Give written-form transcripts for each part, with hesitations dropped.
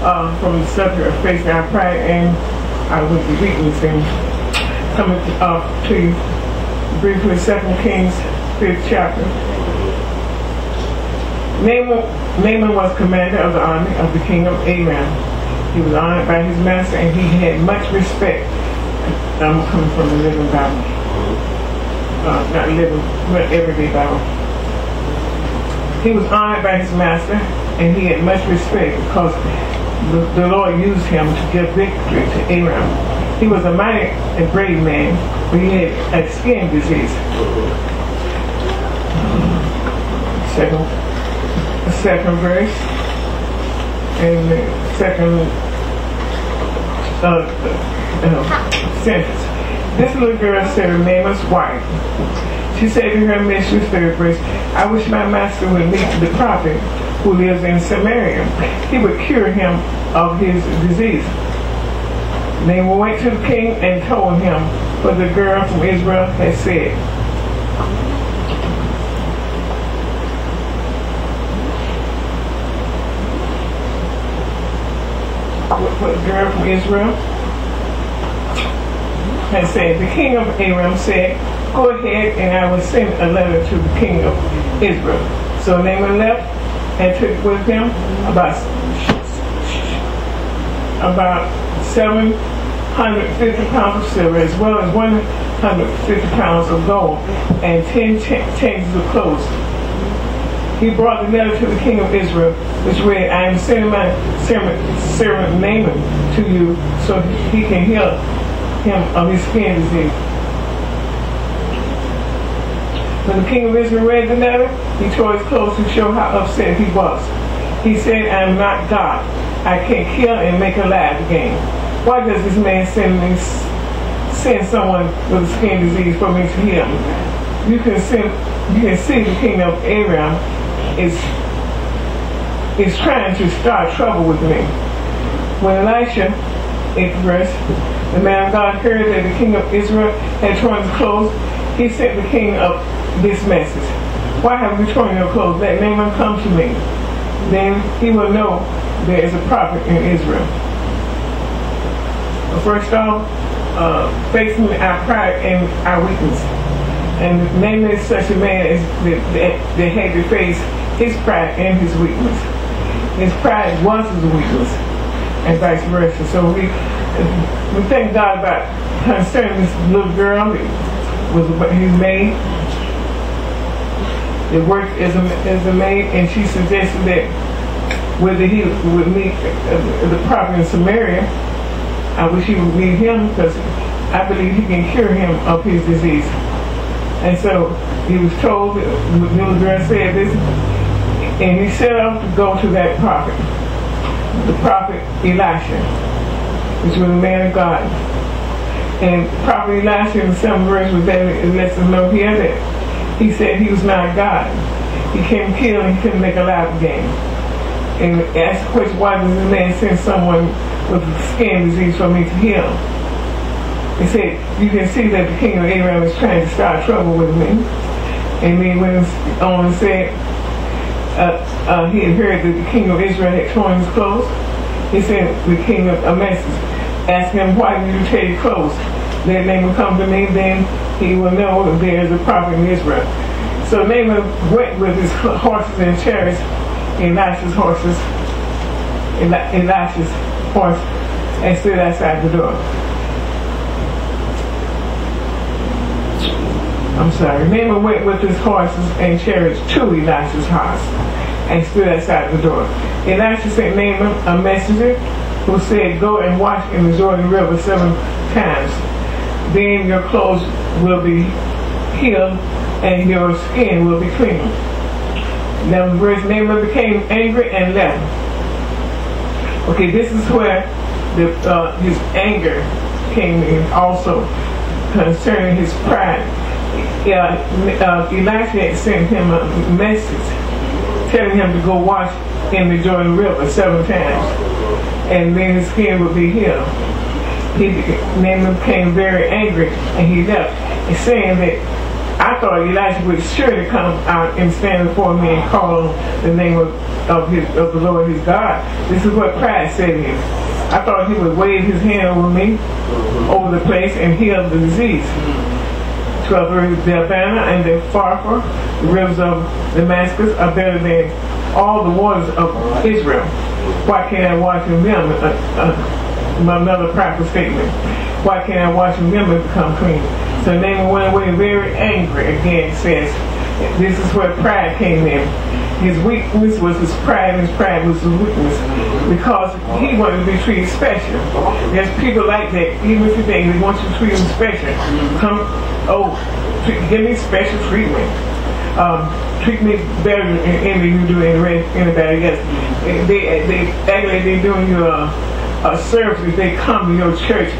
from the subject of facing our pride and our weakness. And coming to you briefly, 2 Kings 5th chapter. Naaman was commander of the army of the king of Aram. He was honored by his master, and he had much respect. I'm coming from the Living Bible. Not living, but everyday Bible. He was honored by his master, and he had much respect because the Lord used him to give victory to Aram. He was a mighty and brave man, but he had a skin disease. Second verse, and the second sentence. This little girl said her name was wife. She said to her mistress, third verse, I wish my master would meet the prophet who lives in Samaria. He would cure him of his disease. Naaman went to the king and told him what the girl from Israel had said. What the girl from Israel had said. The king of Aram said, go ahead and I will send a letter to the king of Israel. So Naaman left and took with him about 750 pounds of silver, as well as 150 pounds of gold, and 10 changes of clothes. He brought the letter to the king of Israel, which read, I am sending my servant Naaman to you so he can heal him of his skin disease. When the king of Israel read the letter, he tore his clothes to show how upset he was. He said, I am not God. I can kill and make alive again. Why does this man send someone with a skin disease for me to heal? You can see the king of Aram is trying to start trouble with me. When Elisha, 8th verse, the man of God heard that the king of Israel had torn his clothes, he sent the king of this message. Why have you torn your clothes? Let Naaman come to me. Then he will know there is a prophet in Israel. First off, facing our pride and our weakness. And Naaman is such a man that had to face his pride and his weakness. His pride was his weakness, and vice versa. So we thank God about concerning this little girl. Was his maid. It worked as a maid, and she suggested that whether he would meet the prophet in Samaria, I wish he would meet him, because I believe he can cure him of his disease. And so he was told, the little girl said this, and he set off to go to that prophet, the prophet Elisha, which was a man of God. And Prophet Elisha in the 7th verse was that it lets us know here that he said he was not God. He couldn't kill and he couldn't make alive again. And asked the question, why does this man send someone with a skin disease for me to heal? He said, you can see that the king of Aram is trying to start trouble with me. And then went on and said, he had heard that the king of Israel had torn his clothes. He sent the king a message, asking him, why did you tear your clothes? Let Naaman come to me, then he will know that there is a prophet in Israel. So Naaman went with his horses and chariots, Elisha's horse, and stood outside the door. Naaman went with his horses and chariots to Elisha's house and stood outside the door. Elisha sent Naaman a messenger who said, go and wash in the Jordan River 7 times. Then your clothes will be healed and your skin will be clean. Now, verse, Naaman became angry and left. Okay, this is where his anger came in also concerning his pride. Elisha had sent him a message telling him to go wash in the Jordan River 7 times, and then his skin would be healed. Naaman became very angry, and he left, saying that I thought Elijah would surely come out and stand before me and call on the name of the Lord his God. This is what pride said to him. I thought he would wave his hand over me, over the place, and heal the disease. 12 verse, the Abana and the Pharpar, the rivers of Damascus, are better than all the waters of Israel. Why can't I wash in them? Another proper statement. Why can't I wash in them and become clean? So Naaman went away very angry. Again, says, this is where pride came in. His weakness was his pride, and his pride was his weakness. Because he wanted to be treated special. There's people like that, even today, they want you to treat them special. Give me special treatment. Treat me better than you do anybody else. They act like they're doing you a service if they come to your church.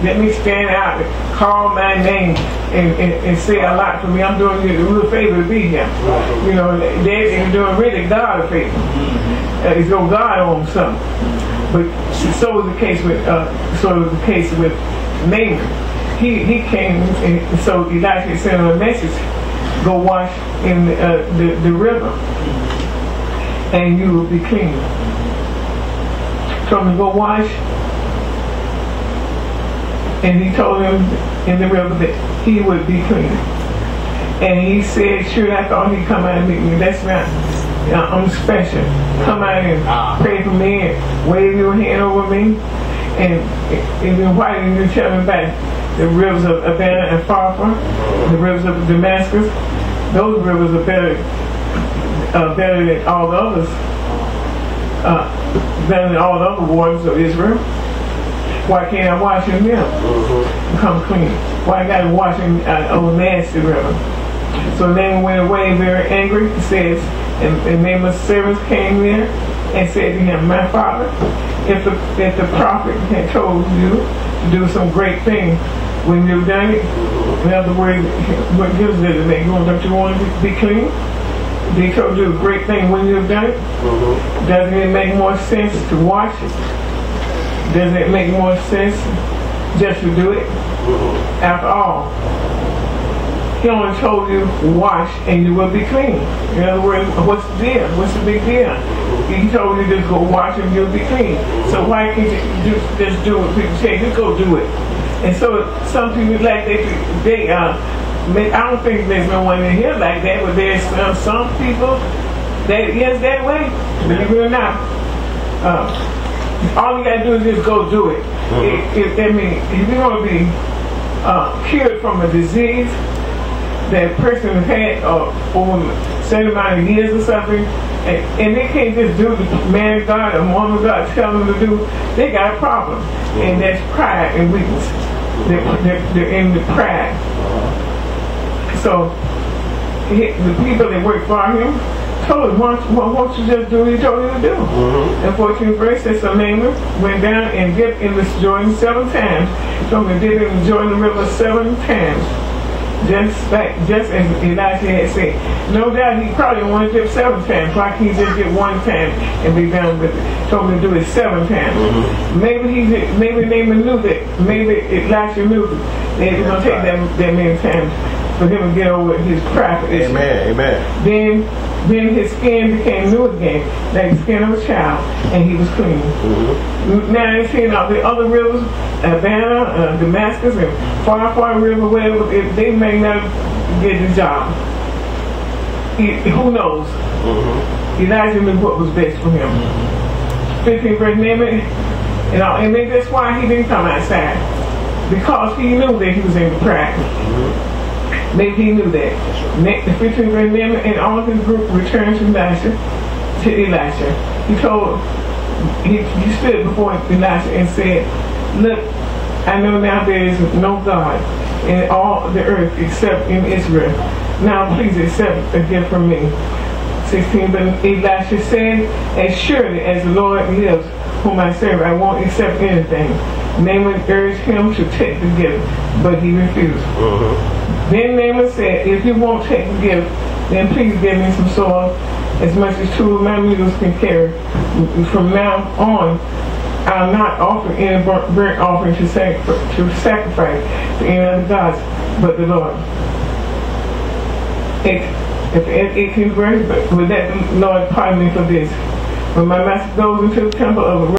Let me stand out and call my name and say a lot for me. I'm doing you a real favor to be here. You know, they're doing really God a favor. It's your God on something. But so was the case with Naaman. He came, and so Elijah sent him a message: go wash in the river, and you will be clean. Told him to go wash, and he told him in the river that he would be clean. And he said, sure, I thought he'd come out and meet me. That's not, I'm special. Come out and pray for me and wave your hand over me. And then why didn't you tell me about the rivers of Abana and Pharpar, the rivers of Damascus? Those rivers are better than all the others. Better than all the other waters of Israel. Why can't I wash in them? Become clean. Why I got to wash in over nasty river? So Naaman went away very angry. He says, and Naaman's servants came there and said to him, my father, if the prophet had told you to do some great thing when you've done it, in other words, what gives it to make? Don't you want to be clean? They told you a great thing when you've done it. Doesn't it make more sense to wash it? Doesn't it make more sense just to do it? After all, he only told you wash and you will be clean. In other words, what's the deal? What's the big deal? He told you just go wash and you'll be clean. So why can't you just do what people say? Just go do it. And so some people like I don't think there's no one in here like that, but there's some people that is that way. Believe it or not. All you gotta do is just go do it. If you want to be cured from a disease that person has had over a certain amount of years or something, and they can't just do the man of God or woman of God tell them to do, they got a problem. And that's pride and weakness. They're in the pride. So the people that worked for him told him, won't you just do what he told you to do? And 14th verse says, so Naaman went down and dipped in the Jordan 7 times. He told him to dip in the Jordan River 7 times. Just as Elijah had said. No doubt he probably wanted to dip 7 times. Why can't he just dip 1 time and be done with it? Told him to do it 7 times. Maybe Naaman knew that. Maybe Elijah knew that it was going to take that many times for him to get over his pride issue. Amen. Then his skin became new again, like the skin of a child, and he was clean. Now you see the other rivers, Abana, Damascus, and Pharpar River, whatever, they may not get the job. Who knows? Elijah knew what was best for him. 15 verse Naaman, and maybe that's why he didn't come outside, because he knew that he was in the pride. Maybe he knew that. The 15th verse Naaman and all of his group returned to Elisha. He stood before Elisha and said, look, I know now there is no God in all the earth except in Israel. Now please accept a gift from me. 16, but Elisha said, as surely as the Lord lives, whom I serve, I won't accept anything. Naaman urged him to take the gift, but he refused. Then Naaman said, if you won't take the gift, then please give me some soil, as much as 2 of my mules can carry. From now on, I'll not offer any burnt offering to sacrifice to any other gods but the Lord. 18th verse, but with that, Lord, pardon me for this. When my master goes into the temple of